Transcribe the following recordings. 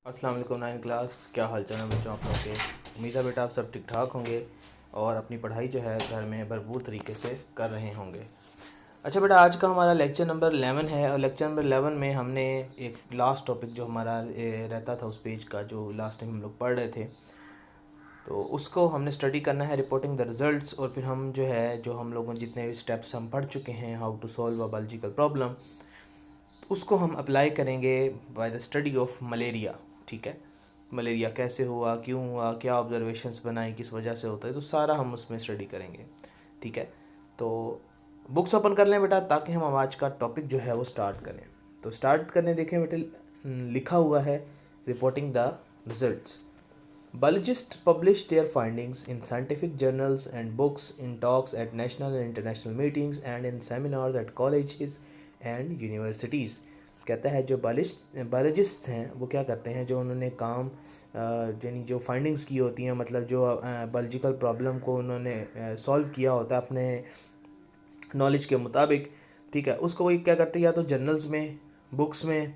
अस्सलाम वालेकुम nine class. क्या हाल चाल है बच्चों आप लोग के। उम्मीद है बेटा आप सब ठीक ठाक होंगे और अपनी पढ़ाई जो है घर में भरपूर तरीके से कर रहे होंगे। अच्छा बेटा, आज का हमारा लेक्चर नंबर 11 है और लेक्चर नंबर 11 में हमने एक लास्ट टॉपिक जो हमारा रहता था उस पेज का, जो लास्ट टाइम हम लोग पढ़ रहे थे, तो उसको हमने स्टडी करना है, रिपोर्टिंग द रिजल्ट्स। और फिर हम जो है, जो हम लोगों जितने भी स्टेप्स हम पढ़ चुके हैं, how to solve a biological problem, उसको हम अप्लाई करेंगे by the study of malaria. ठीक है, मलेरिया कैसे हुआ, क्यों हुआ, क्या ऑब्जर्वेशंस बनाई, किस वजह से होता है, तो सारा हम उसमें स्टडी करेंगे। ठीक है, तो बुक्स ओपन कर लें बेटा, ताकि हम आज का टॉपिक जो है वो स्टार्ट करें। तो स्टार्ट करने देखें बेटे, लिखा हुआ है reporting the results. Biologists publish their findings in scientific journals and books, in talks at national and international meetings, and in seminars at colleges and universities। कहता है जो बायोलॉजिस्ट हैं वो क्या करते हैं, जो उन्होंने काम यानी जो फाइंडिंग्स की होती हैं, मतलब जो बायोलॉजिकल प्रॉब्लम को उन्होंने सॉल्व किया होता है अपने नॉलेज के मुताबिक। ठीक है, उसको वही क्या करते हैं, या तो जर्नल्स में, बुक्स में,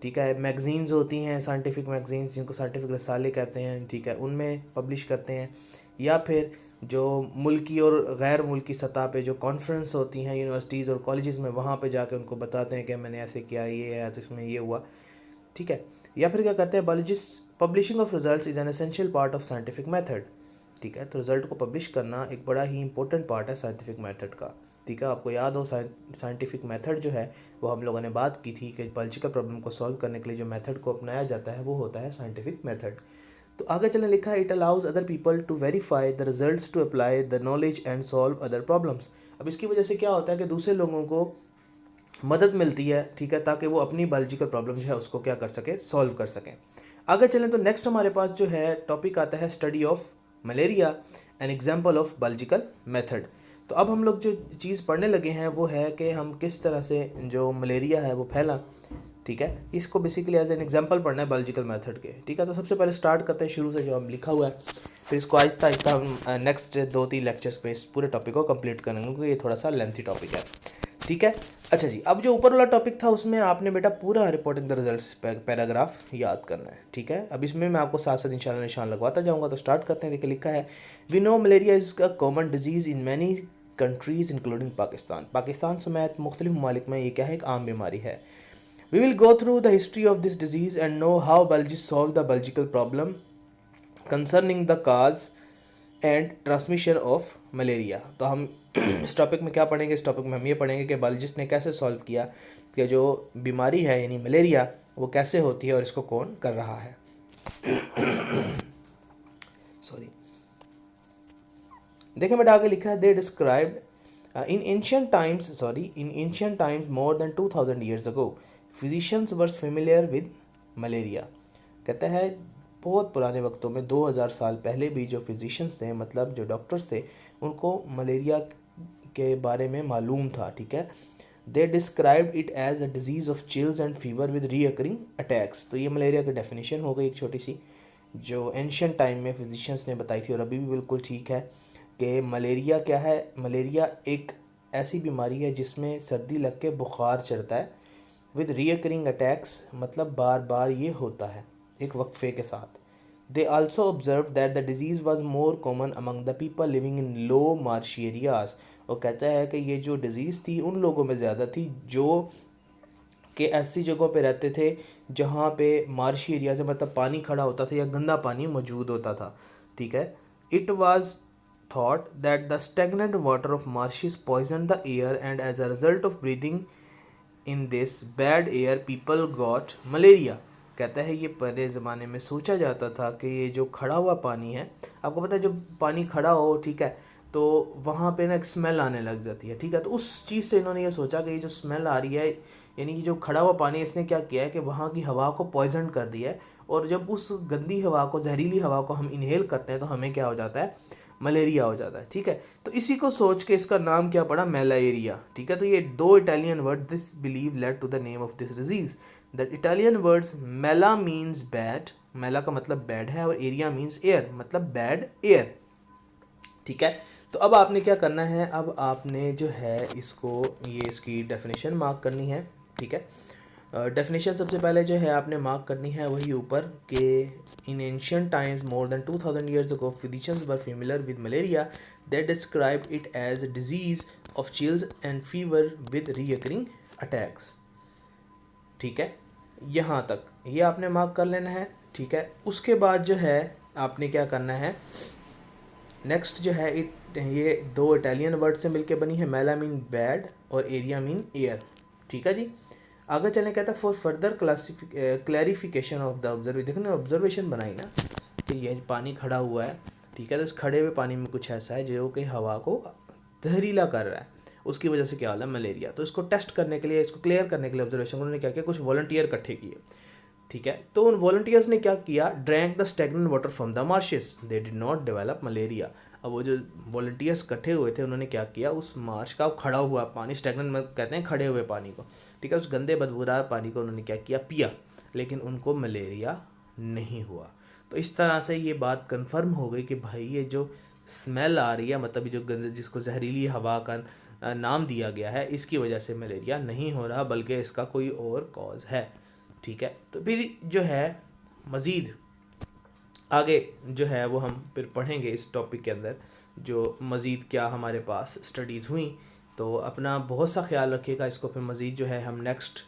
ठीक है, मैगज़ीन्स होती हैं, साइंटिफिक मैगज़ीन्स जिनको साइंटिफिक रसाले कहते हैं, ठीक है, उनमें पब्लिश करते हैं, या फिर जो मुल्की और गैर मुल्की सतह पे जो कॉन्फ्रेंस होती हैं यूनिवर्सिटीज़ और कॉलेजेस में, वहाँ पे जाके उनको बताते हैं कि मैंने ऐसे किया, ये है तो इसमें ये हुआ। ठीक है, या फिर क्या करते हैं biologist, publishing of results is an essential part of scientific method. ठीक है, तो रिज़ल्ट को पब्लिश करना एक बड़ा ही इंपॉर्टेंट पार्ट है साइंटिफिक मेथड का। ठीक है, आपको याद हो साइंटिफिक मेथड जो है वो हम लोगों ने बात की थी कि बायोलॉजिकल प्रॉब्लम को सॉल्व करने के लिए जो मेथड को अपनाया जाता है वो होता है साइंटिफिक मेथड। तो आगे चलने लिखा है, it allows other people to verify the results to apply the knowledge and solve other problems. अब इसकी वजह से क्या होता है कि दूसरे लोगों को मदद मिलती है, ठीक है, ताकि वो अपनी बायोलॉजिकल प्रॉब्लम जो है उसको क्या कर सके, सॉल्व कर सकें। आगे चलें तो नेक्स्ट हमारे पास जो है टॉपिक आता है study of malaria, an example of biological method. तो अब हम लोग जो चीज़ पढ़ने लगे हैं वो है कि हम किस तरह से जो मलेरिया है वो फैला। ठीक है, इसको बेसिकली एज एन एग्जांपल पढ़ना है बायोलॉजिकल मेथड के। ठीक है, तो सबसे पहले स्टार्ट करते हैं शुरू से, जो हम लिखा हुआ है, फिर इसको आहिस्ता आहिस्ता हम नेक्स्ट 2-3 लेक्चर्स पे इस पूरे टॉपिक को कंप्लीट करेंगे, क्योंकि ये थोड़ा सा लेंथी टॉपिक है। ठीक है, अच्छा जी, अब जो ऊपर वाला टॉपिक था उसमें आपने बेटा पूरा रिपोर्टिंग द रिजल्ट्स पैराग्राफ याद करना है। ठीक है, अब इसमें मैं आपको साथ साथ इंशाल्लाह निशान लगवाता जाऊंगा। तो स्टार्ट करते हैं। देखिए लिखा है, we know malaria is a common disease in many countries including Pakistan. Pakistan समेत मुख्तलिफ ममालिक में ये क्या है, एक आम बीमारी है। We will go through the history of this disease and know how biologists solve the biological problem concerning the cause and transmission of malaria. तो हम इस टॉपिक में क्या पढ़ेंगे, इस टॉपिक में हम ये पढ़ेंगे कि बायोलॉजिस्ट ने कैसे सॉल्व किया कि जो बीमारी है यानी मलेरिया वो कैसे होती है और इसको कौन कर रहा है। सॉरी, देखें बेटा आगे लिखा है, they described in ancient times more than 2000 years ago physicians were familiar with malaria। कहता है बहुत पुराने वक्तों में 2000 साल पहले भी जो फिजिशियंस थे, मतलब जो डॉक्टर्स थे, उनको मलेरिया के बारे में मालूम था। ठीक है, they described it as a disease of chills and fever with recurring attacks. तो ये मलेरिया की डेफिनेशन हो गई एक छोटी सी, जो एंशियंट टाइम में फिजिशियंस ने बताई थी, और अभी भी बिल्कुल ठीक है कि मलेरिया क्या है। मलेरिया एक ऐसी बीमारी है जिसमें सर्दी लग के बुखार चढ़ता है, विद रीअकरिंग अटैक्स, मतलब बार बार ये होता है एक वक्फे के साथ। They also observe that the disease was more common among the people living in low marshy areas. और कहता है कि ये जो डिज़ीज़ थी उन लोगों में ज़्यादा थी जो कि ऐसी जगहों पे रहते थे जहाँ पे मार्शी एरिया से, मतलब पानी खड़ा होता था या गंदा पानी मौजूद होता था। ठीक है, it was thought that the stagnant water of marshes poison the air and as a result of breathing in this bad air people got malaria. कहता है ये पहले ज़माने में सोचा जाता था कि ये जो खड़ा हुआ पानी है, आपको पता है जब पानी खड़ा हो, ठीक है, तो वहाँ पे ना एक स्मेल आने लग जाती है। ठीक है, तो उस चीज़ से इन्होंने ये सोचा कि ये जो स्मेल आ रही है, यानी कि जो खड़ा हुआ पानी है, इसने क्या किया है कि वहाँ की हवा को पॉइजन कर दिया है, और जब उस गंदी हवा को, जहरीली हवा को हम इनहेल करते हैं तो हमें क्या हो जाता है, मलेरिया हो जाता है। ठीक है, तो इसी को सोच के इसका नाम क्या पड़ा, मेलाएरिया। ठीक है, तो ये दो Italian word this believe led to the name of this disease. The Italian words मेला मीन्स बैड, मेला का मतलब बैड है, और एरिया मीन्स एयर, मतलब बैड एयर। ठीक है, तो अब आपने क्या करना है, अब आपने जो है इसको, ये इसकी डेफिनेशन मार्क करनी है। ठीक है, डेफिनेशन सबसे पहले जो है आपने मार्क करनी है वही ऊपर कि in ancient times more than 2000 years ago physicians were familiar with malaria. They described it as a disease of chills and fever with recurring attacks. ठीक है, यहाँ तक ये आपने मार्क कर लेना है। ठीक है, उसके बाद जो है आपने क्या करना है, नेक्स्ट जो है ये दो इटालियन वर्ड से मिलके बनी है, मेला मीन बैड और एरिया मीन एयर। ठीक है जी, आगे चलने कहता है for further clarification of the observation. देखो ना ऑब्जर्वेशन बनाई ना कि ये पानी खड़ा हुआ है, ठीक है, तो इस खड़े हुए पानी में कुछ ऐसा है जो कि हवा को जहरीला कर रहा है, उसकी वजह से क्या हो रहा है, मलेरिया। तो इसको टेस्ट करने के लिए, इसको क्लियर करने के लिए ऑब्जर्वेशन उन्होंने क्या किया, कुछ वॉलंटियर इकट्ठे किए। ठीक है, तो उन वॉलंटियर्स ने क्या किया, drank the stagnant water from the marches, they did not develop malaria. अब वो जो वॉलंटियर्स इकट्ठे हुए थे उन्होंने क्या किया, उस मार्श का खड़ा हुआ पानी, स्टैग्नेंट में कहते हैं खड़े हुए पानी को, ठीक है, उस गंदे बदबूदार पानी को उन्होंने क्या किया, पिया, लेकिन उनको मलेरिया नहीं हुआ। तो इस तरह से ये बात कंफर्म हो गई कि भाई ये जो स्मेल आ रही है, मतलब जो जिसको जहरीली हवा का नाम दिया गया है, इसकी वजह से मलेरिया नहीं हो रहा, बल्कि इसका कोई और कॉज है। ठीक है, तो फिर जो है मज़ीद आगे जो है वो हम फिर पढ़ेंगे इस टॉपिक के अंदर, जो मज़ीद क्या हमारे पास स्टडीज़ हुई। तो अपना बहुत सा ख्याल रखिएगा, इसको फिर मज़ीद जो है हम नेक्स्ट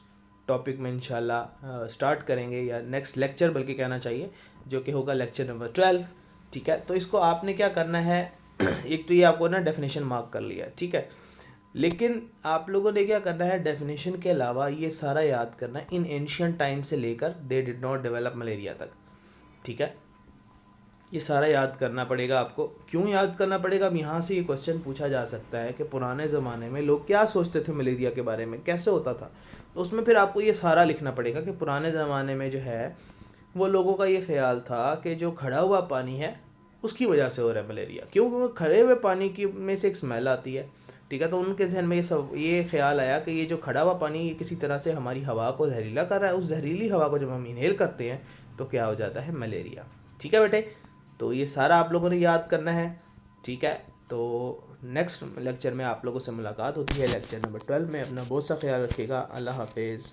टॉपिक में इंशाल्लाह स्टार्ट करेंगे, या नेक्स्ट लेक्चर बल्कि कहना चाहिए, जो कि होगा लेक्चर नंबर 12। ठीक है, तो इसको आपने क्या करना है एक तो ये आपको ना डेफिनेशन मार्क कर लिया है, ठीक है, लेकिन आप लोगों ने क्या करना है, डेफिनेशन के अलावा ये सारा याद करना है इन एंशियंट टाइम से लेकर they did not develop malaria तक। ठीक है, ये सारा याद करना पड़ेगा आपको। क्यों याद करना पड़ेगा, अब यहाँ से ये क्वेश्चन पूछा जा सकता है कि पुराने ज़माने में लोग क्या सोचते थे मलेरिया के बारे में, कैसे होता था, तो उसमें फिर आपको ये सारा लिखना पड़ेगा कि पुराने ज़माने में जो है वो लोगों का ये ख्याल था कि जो खड़ा हुआ पानी है उसकी वजह से हो रहा है मलेरिया, क्योंकि खड़े हुए पानी की में से एक स्मेल आती है। ठीक है, तो उनके जहन में ये ख्याल आया कि ये जो खड़ा हुआ पानी ये किसी तरह से हमारी हवा को जहरीला कर रहा है, उस जहरीली हवा को जब हम इनहेल करते हैं तो क्या हो जाता है, मलेरिया। ठीक है बेटे, तो ये सारा आप लोगों ने याद करना है। ठीक है, तो नेक्स्ट लेक्चर में आप लोगों से मुलाकात होती है लेक्चर नंबर 12 में। अपना बहुत सा ख्याल रखिएगा। अल्लाह हाफिज़।